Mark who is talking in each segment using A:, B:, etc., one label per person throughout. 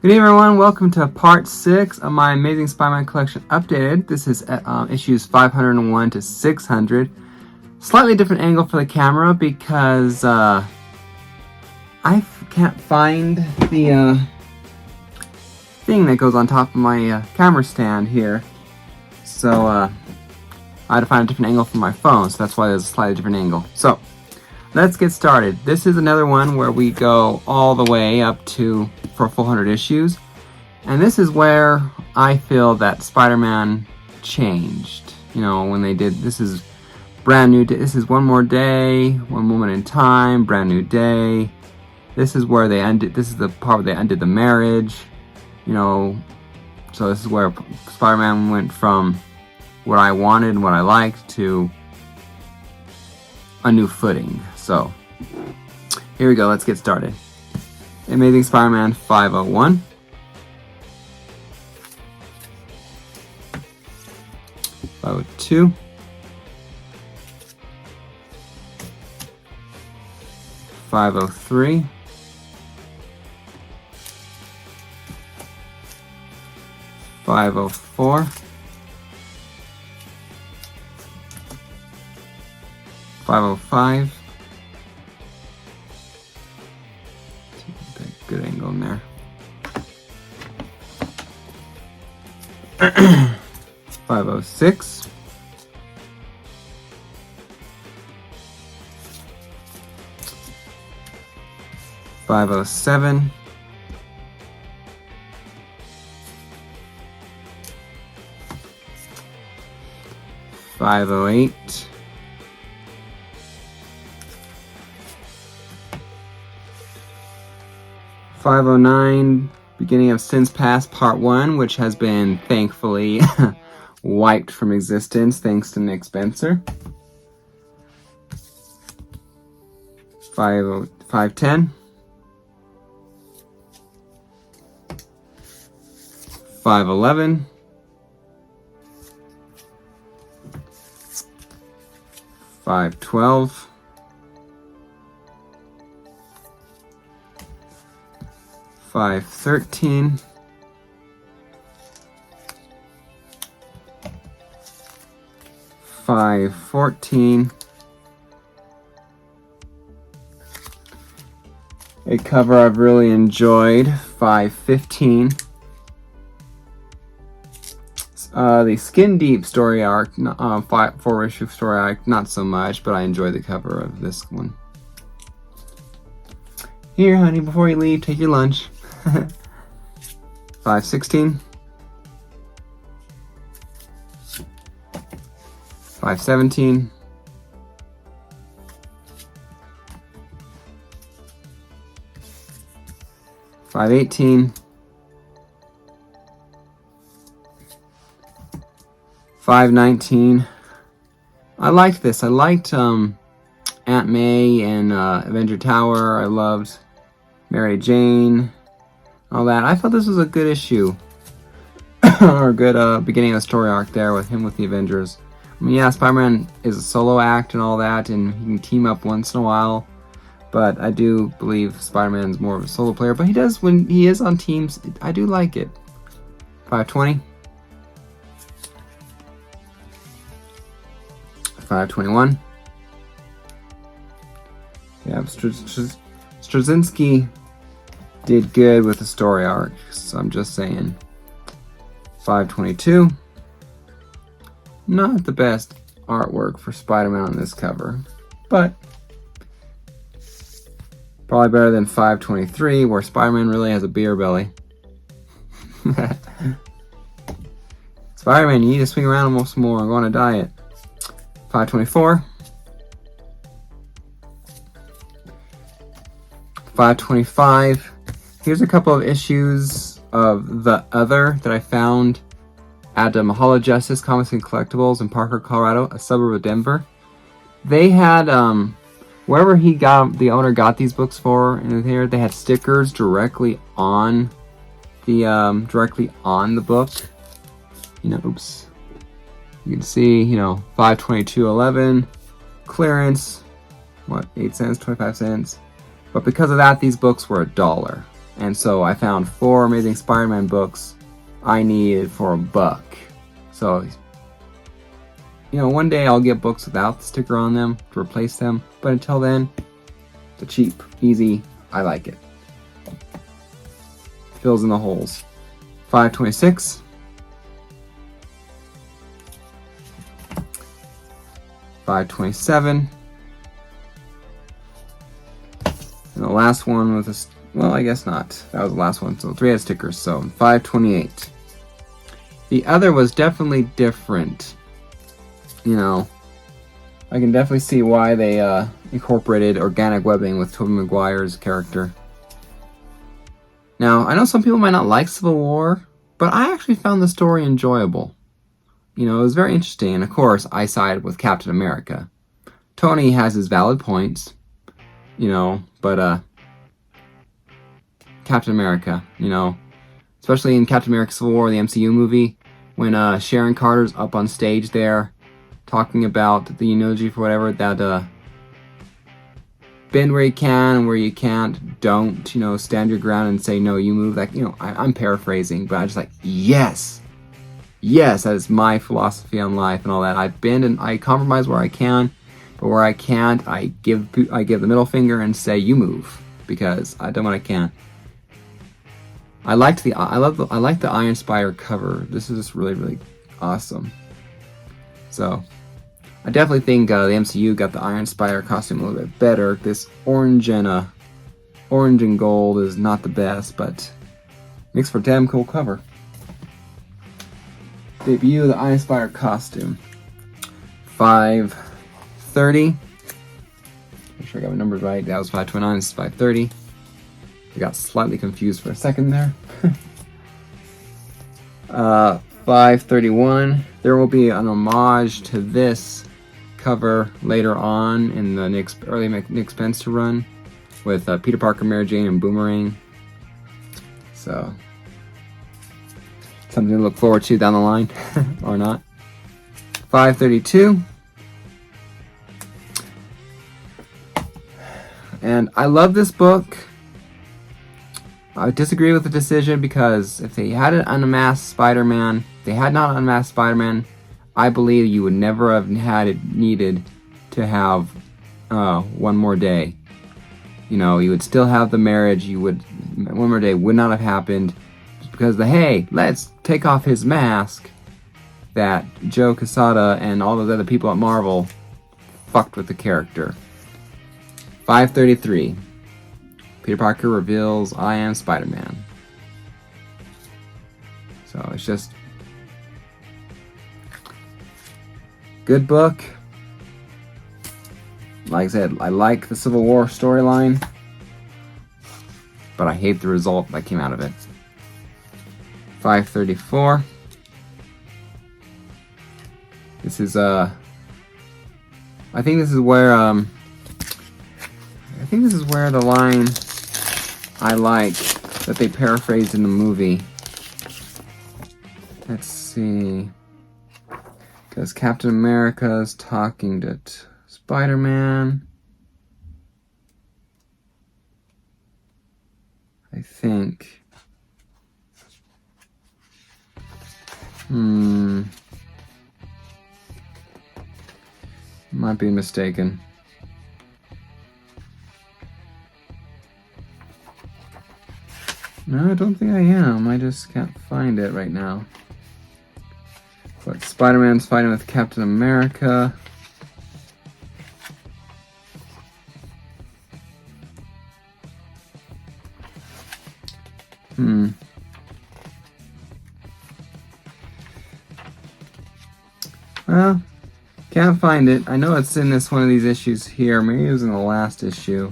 A: Good evening, everyone. Welcome to part 6 of my Amazing Spider-Man Collection Updated. This is issues 501 to 600. Slightly different angle for the camera because I can't find the thing that goes on top of my camera stand here. So I had to find a different angle for my phone, so that's why there's a slightly different angle. So let's get started. This is another one where we go all the way up to for a full 100 issues. And this is where I feel that Spider-Man changed. You know, when they did, this is brand new, this is One More Day, One Moment in Time, Brand New Day. This is where they ended, this is the part where they ended the marriage. You know, so this is where Spider-Man went from what I wanted and what I liked to a new footing. So, here we go, let's get started. Amazing Spider-Man 501. 502. 503. 504. 505. Good angle in there. 506. 507. 508. 509, beginning of Sins Past Part 1, which has been thankfully wiped from existence thanks to Nick Spencer. 510. 511. 512. 513. 514. A cover I've really enjoyed, 515. The Skin Deep story arc, 4-issue story arc, not so much, but I enjoy the cover of this one. Here, honey, before you leave, take your lunch. 516. 517. 518. 519. I liked this. I liked Aunt May and Avenger Tower. I loved Mary Jane, all that. I thought this was a good issue. Or a good beginning of the story arc there with him with the Avengers. I mean, yeah, Spider-Man is a solo act and all that, and he can team up once in a while. But I do believe Spider-Man's more of a solo player. But he does, when he is on teams, I do like it. 520. 521. Yeah, Straczynski did good with the story arc, so I'm just saying. 522. Not the best artwork for Spider-Man on this cover, but probably better than 523, where Spider-Man really has a beer belly. Spider-Man, you need to swing around almost more and go on a diet. 524. 525. Here's a couple of issues of The Other that I found at Mahal of Justice Comics and Collectibles in Parker, Colorado, a suburb of Denver. They had wherever the owner got these books for, and here they had stickers directly on the book. You know, oops. You can see, you know, 522.11 clearance. What, 8 cents, 25 cents. But because of that, these books were $1. And so I found 4 Amazing Spider-Man books I needed for $1. So, you know, one day I'll get books without the sticker on them to replace them. But until then, the cheap, easy, I like it. Fills in the holes. 526. 527. And the last one was a, well, I guess not. That was the last one. So 3 had stickers. So 528. The other was definitely different. You know, I can definitely see why they incorporated organic webbing with Tobey Maguire's character. Now, I know some people might not like Civil War, but I actually found the story enjoyable. You know, it was very interesting, and of course, I sided with Captain America. Tony has his valid points, you know, but Captain America, you know, especially in Captain America Civil War, the MCU movie, when Sharon Carter's up on stage there, talking about the eulogy for whatever, that bend where you can and where you can't, don't, you know, stand your ground and say no, you move. Like, you know, I'm paraphrasing, but I'm just like, yes, that is my philosophy on life and all that. I bend and I compromise where I can, but where I can't, I give the middle finger and say you move, because I done what I can. I like the Iron Spider cover. This is just really awesome. So I definitely think the MCU got the Iron Spider costume a little bit better. This orange and gold is not the best, but makes for a damn cool cover. Debut of the Iron Spider costume. 530. Make sure I got my numbers right. That was 529. This is 530. I got slightly confused for a second there. 531. There will be an homage to this cover later on in the early Nick Spencer run with Peter Parker, Mary Jane, and Boomerang. So something to look forward to down the line, or not. 532. And I love this book. I disagree with the decision, because if they had an unmasked Spider-Man, I believe you would never have needed to have one more day. You know, you would still have the marriage. One more day would not have happened, because hey, let's take off his mask, that Joe Quesada and all those other people at Marvel fucked with the character. 533. Peter Parker reveals I am Spider-Man. So it's just good book. Like I said, I like the Civil War storyline, but I hate the result that came out of it. 534. This is I think this is where the line I like that they paraphrased in the movie. Let's see. Because Captain America is talking to Spider-Man. I think. Might be mistaken. No, I don't think I am. I just can't find it right now. But Spider-Man's fighting with Captain America. Well, can't find it. I know it's in one of these issues here. Maybe it was in the last issue.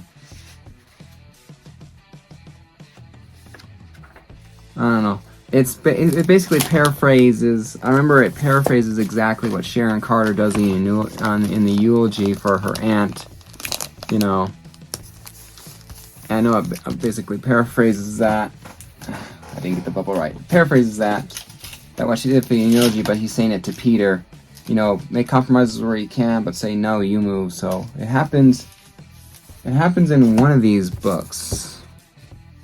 A: I don't know. It basically paraphrases. I remember it paraphrases exactly what Sharon Carter does in the eulogy for her aunt. You know. I know it basically paraphrases that. I didn't get the bubble right. It paraphrases that what she did for the eulogy, but he's saying it to Peter. You know, make compromises where you can, but say no, you move. So it happens. It happens in one of these books.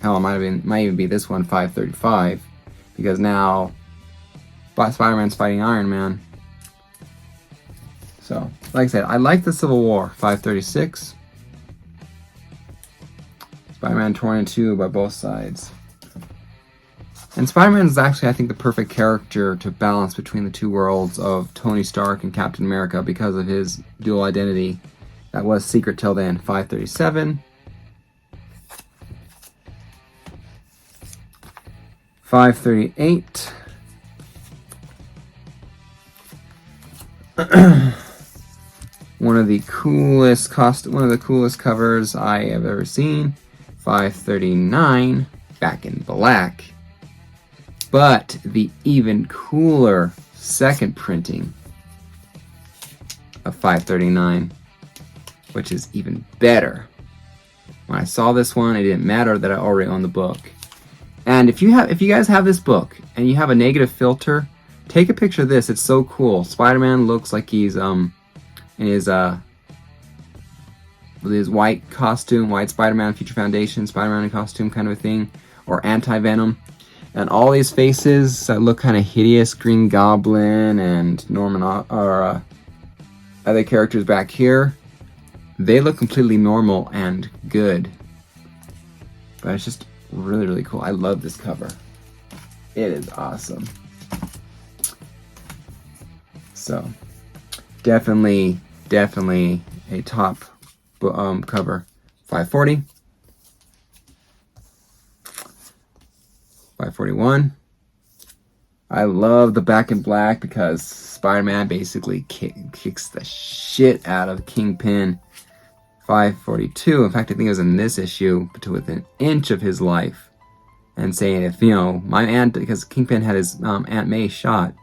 A: Hell, it might even be this one, 535, because now Spider-Man's fighting Iron Man. So, like I said, I like the Civil War, 536. Spider-Man torn in two by both sides. And Spider-Man is actually, I think, the perfect character to balance between the two worlds of Tony Stark and Captain America because of his dual identity that was secret till then. 537. 538. One of the coolest covers I have ever seen. 539, back in black. But the even cooler second printing of 539, which is even better. When I saw this one, it didn't matter that I already owned the book. And if you guys have this book and you have a negative filter, take a picture of this. It's so cool. Spider-Man looks like he's in his with his white costume, white Spider-Man Future Foundation Spider-Man costume kind of a thing, or Anti-Venom. And all these faces that look kind of hideous, Green Goblin and other characters back here, they look completely normal and good. But it's just really, really cool. I love this cover. It is awesome. So, definitely a top cover. 540. 541. I love the back in black because Spider-Man basically kicks the shit out of Kingpin. 542. In fact, I think it was in this issue, to within an inch of his life, and saying, if my aunt, because Kingpin had his Aunt May shot,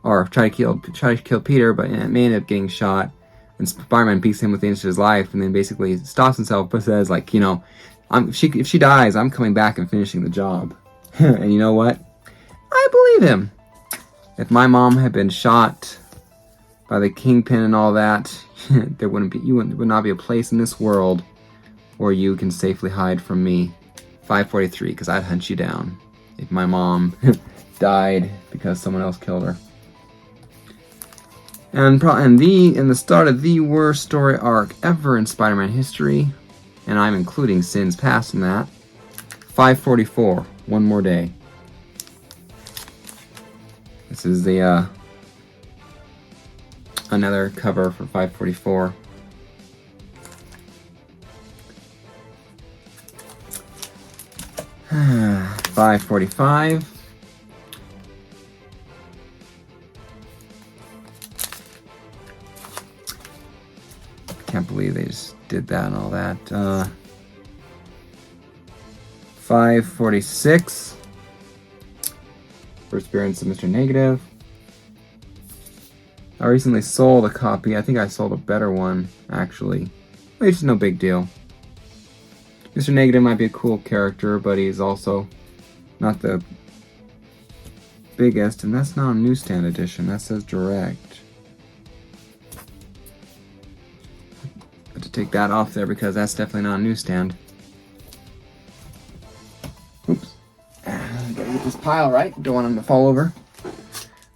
A: or try to kill Peter, but Aunt May ended up getting shot, and Spider-Man beats him within an inch of his life, and then basically stops himself, but says, like, if she dies, I'm coming back and finishing the job. And you know what? I believe him. If my mom had been shot by the Kingpin and all that, there would not be a place in this world where you can safely hide from me. 543, because I'd hunt you down if my mom died because someone else killed her. And in the start of the worst story arc ever in Spider-Man history, and I'm including Sins Past in that. 544, One More Day. This is the another cover for 544. $5.45. Can't believe they just did that and all that. $5.46. First appearance of Mr. Negative. I recently sold a copy. I think I sold a better one, actually. Which is no big deal. Mr. Negative might be a cool character, but he's also not the biggest. And that's not a newsstand edition. That says direct. I have to take that off there because that's definitely not a newsstand. Oops. Gotta get this pile right. Don't want him to fall over.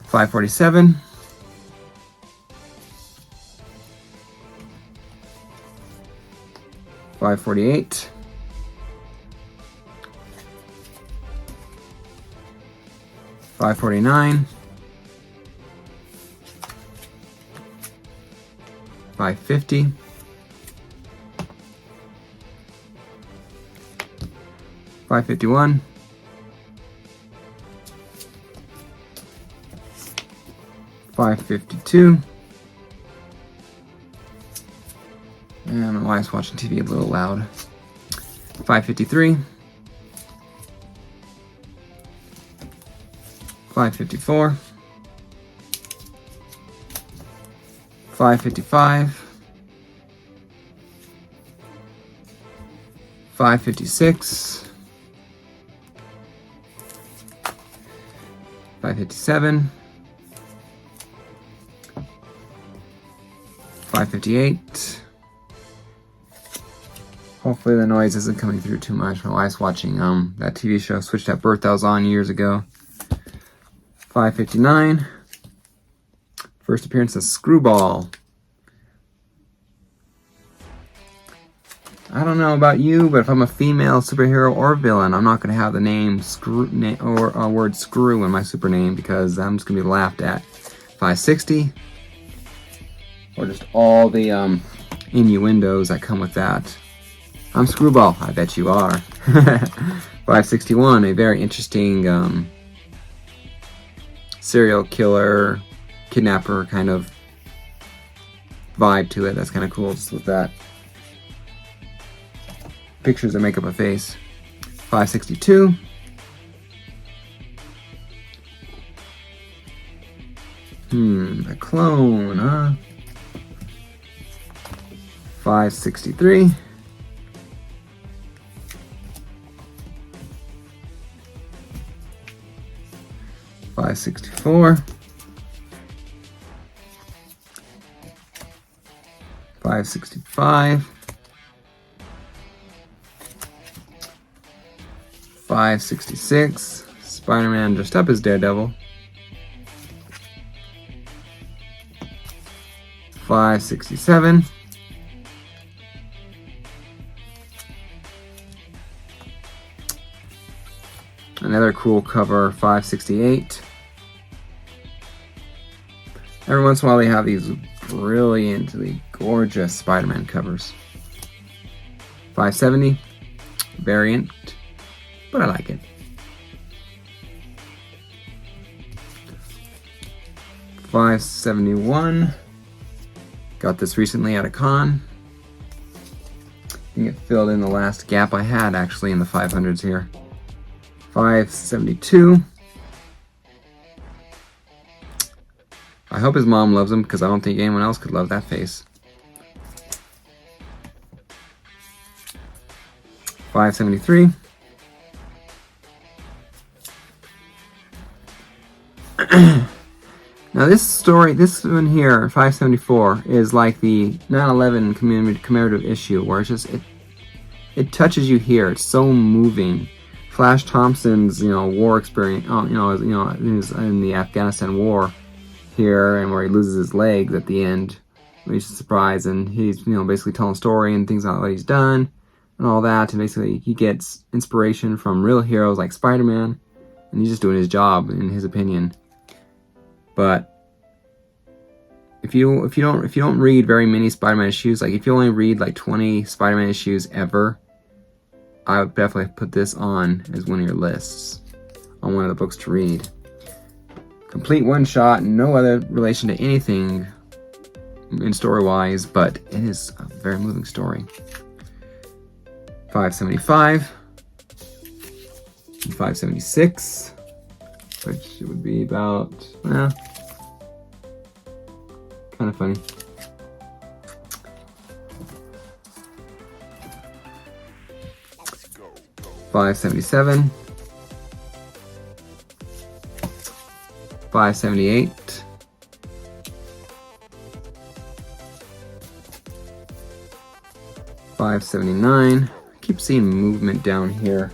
A: 547. $5.48. $5.49. $5.50. $5.51. $5.52. And my wife's watching TV a little loud. $5.53. $5.54. $5.55. $5.56. $5.57. $5.58. Hopefully the noise isn't coming through too much. My wife's watching that TV show, Switched at Birth, that was on years ago. 559. First appearance of Screwball. I don't know about you, but if I'm a female superhero or villain, I'm not going to have the name or word screw in my super name because I'm just going to be laughed at. 560. Or just all the innuendos that come with that. I'm Screwball. I bet you are. 561, a very interesting serial killer, kidnapper kind of vibe to it. That's kind of cool just with that. Pictures that make up a face. 562. A clone, huh? 563. 564. 565. 566. Spider-Man dressed up as Daredevil. 567. Another cool cover, 568. Every once in a while they have these brilliantly gorgeous Spider-Man covers. 570. Variant, but I like it. 571. Got this recently at a con. I think it filled in the last gap I had actually in the 500s here. 572. I hope his mom loves him because I don't think anyone else could love that face. 573. Now this one here, 574, is like the 9/11 commemorative issue where it's just it touches you here. It's so moving. Flash Thompson's war experience, in the Afghanistan war here, and where he loses his legs at the end, he's surprised, and he's basically telling a story and things about what he's done and all that, and basically he gets inspiration from real heroes like Spider-Man, and he's just doing his job in his opinion. But if you don't read very many Spider-Man issues, like if you only read like 20 Spider-Man issues ever, I would definitely put this on as one of your lists on one of the books to read. Complete one shot, no other relation to anything in story-wise, but it is a very moving story. 575. 576. Which would be about, kind of funny. 577. 578. 579. I keep seeing movement down here.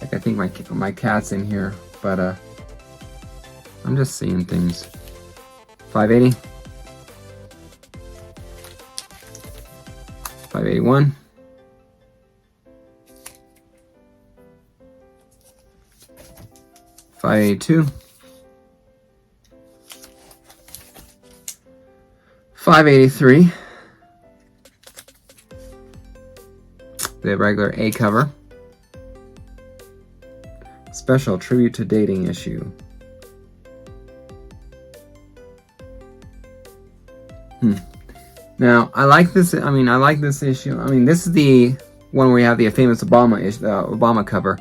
A: Like I think my cat's in here, but I'm just seeing things. 580. 581. 582. 583. The regular A cover. Special tribute to dating issue. Now, I like this. I like this issue. This is the one where we have the famous Obama cover.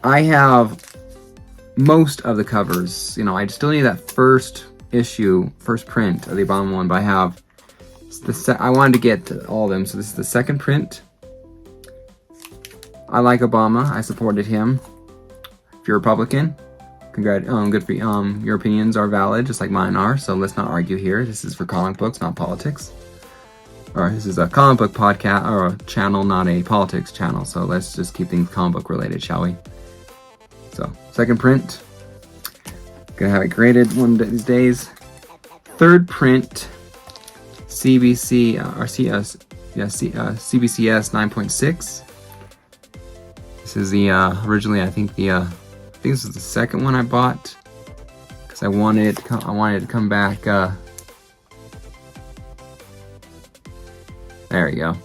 A: I have most of the covers. I still need that first print of the Obama one, but I have I wanted to get all of them, so this is the second print. I like Obama. I supported him. If you're Republican, good for you. Your opinions are valid, just like mine are. So let's not argue here. This is for comic books, not politics. or this is a comic book podcast or a channel, not a politics channel. So let's just keep things comic book related, shall we? So second print, gonna have it graded one of these days. Third print, CBCS 9.6. This is the originally I think this is the second one I bought because I wanted it to come back. There we go.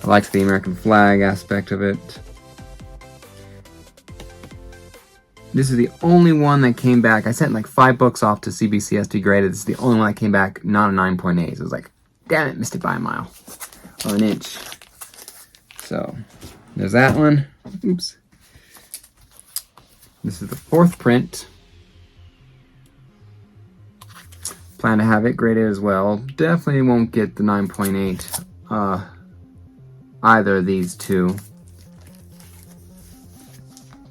A: I like the American flag aspect of it. This is the only one that came back. I sent like 5 books off to CBCS to be graded. This is the only one that came back not a 9.8. So it was like, damn it, missed it by a mile or an inch. So there's that one. Oops. This is the fourth print. Plan to have it graded as well. Definitely won't get the 9.8 either of these two.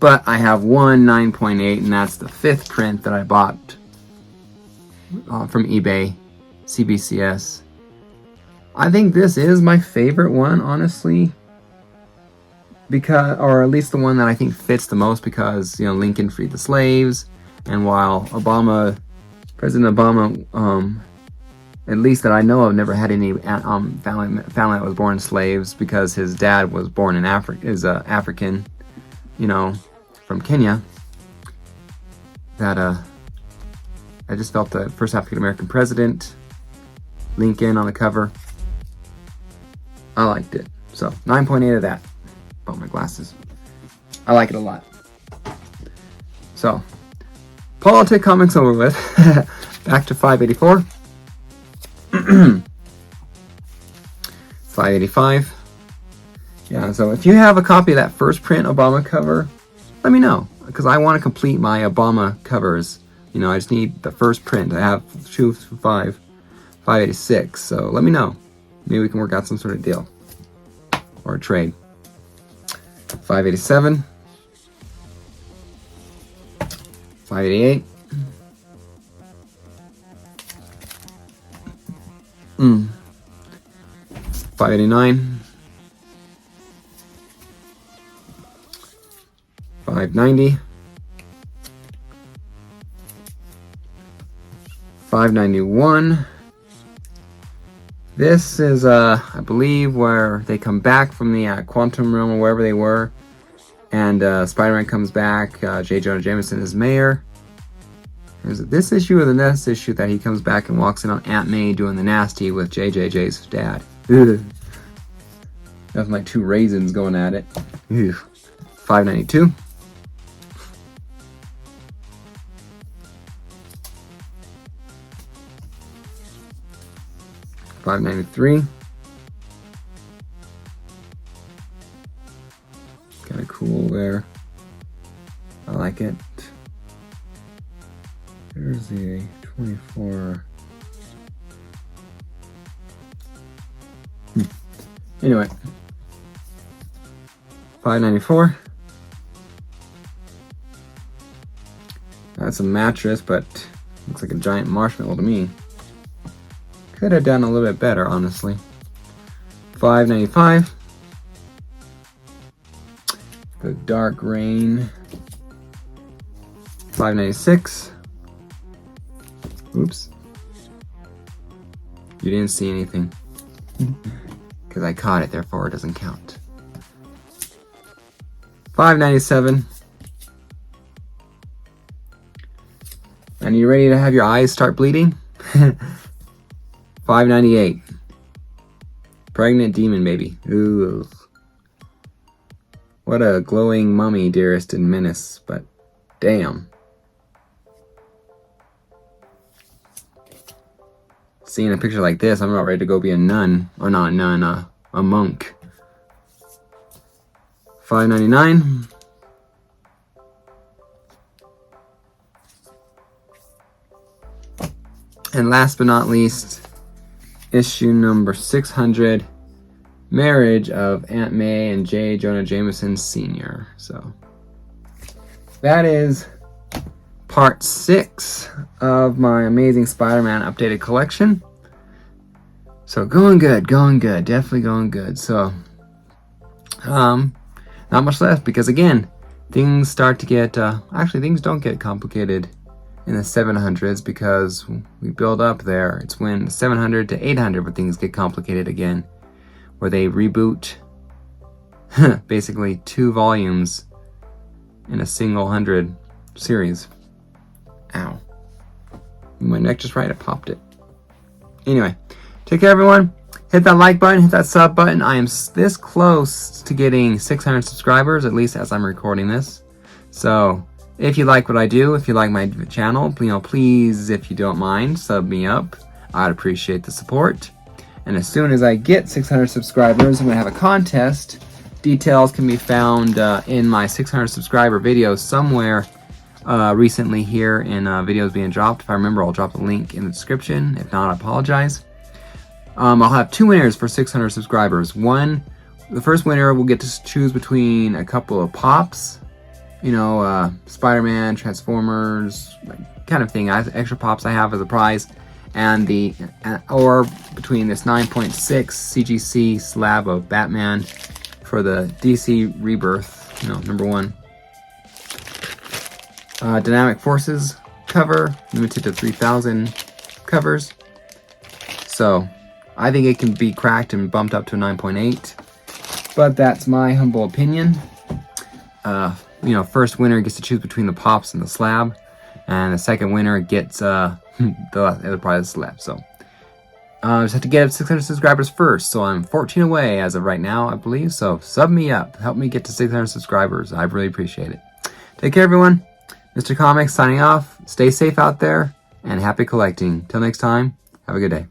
A: But I have one 9.8, and that's the fifth print that I bought from eBay, CBCS. I think this is my favorite one, honestly, because, or at least the one that I think fits the most, because Lincoln freed the slaves, and while President Obama, at least that I know of, never had any family that was born slaves, because his dad was born in African, from Kenya. That I just felt the first African American president, Lincoln, on the cover. I liked it. So 9.8 of that. Bought my glasses. I like it a lot. So politic comments over with. Back to 584. 585. Yeah, so if you have a copy of that first print Obama cover, let me know, because I want to complete my Obama covers. I just need the first print. I have 586, so let me know. Maybe we can work out some sort of deal or a trade. 587. 588. 589. 590. 591. This is, I believe, where they come back from the quantum realm or wherever they were, and Spider-Man comes back. J. Jonah Jameson is mayor. There's this issue or the next issue that he comes back and walks in on Aunt May doing the nasty with JJJ's dad. That's my 2 raisins going at it. 592. 593. Kind of cool there. I like it. There's the 24. Anyway. 594. That's a mattress, but looks like a giant marshmallow to me. Could have done a little bit better, honestly. 595. The Dark Rain. 596. Oops. You didn't see anything. Because I caught it, therefore it doesn't count. 597. And you ready to have your eyes start bleeding? 598. Pregnant demon baby. Ooh. What a glowing mummy, dearest and menace, but damn. Seeing a picture like this, I'm about ready to go be a nun. Or not a nun, a monk. 599. And last but not least, issue number 600, Marriage of Aunt May and J. Jonah Jameson Sr. So that is part 6 of my Amazing Spider-Man updated collection. So going good, definitely going good. So, not much left because again, things start to get, actually things don't get complicated in the 700s because we build up there. It's when 700 to 800 where things get complicated again, where they reboot basically 2 volumes in a single 100 series. Ow. My neck just right, I popped it. Anyway, take care everyone. Hit that like button, hit that sub button. I am this close to getting 600 subscribers, at least as I'm recording this. So, if you like what I do, if you like my channel, please, if you don't mind, sub me up. I'd appreciate the support. And as soon as I get 600 subscribers, I'm going to have a contest. Details can be found in my 600 subscriber video somewhere recently here in videos being dropped. If I remember, I'll drop a link in the description. If not, I apologize. I'll have 2 winners for 600 subscribers. The first winner will get to choose between a couple of pops, Spider-Man, Transformers, kind of thing. Extra pops I have as a prize, and or between this 9.6 CGC slab of Batman for the DC Rebirth, number 1. Dynamic Forces cover, limited to 3,000 covers. So, I think it can be cracked and bumped up to a 9.8, but that's my humble opinion. First winner gets to choose between the pops and the slab, and the second winner gets the other prize, the slab. So, just have to get 600 subscribers first. So I'm 14 away as of right now, I believe. So sub me up, help me get to 600 subscribers. I really appreciate it. Take care, everyone. Mr. Comics signing off. Stay safe out there, and happy collecting. Till next time, have a good day.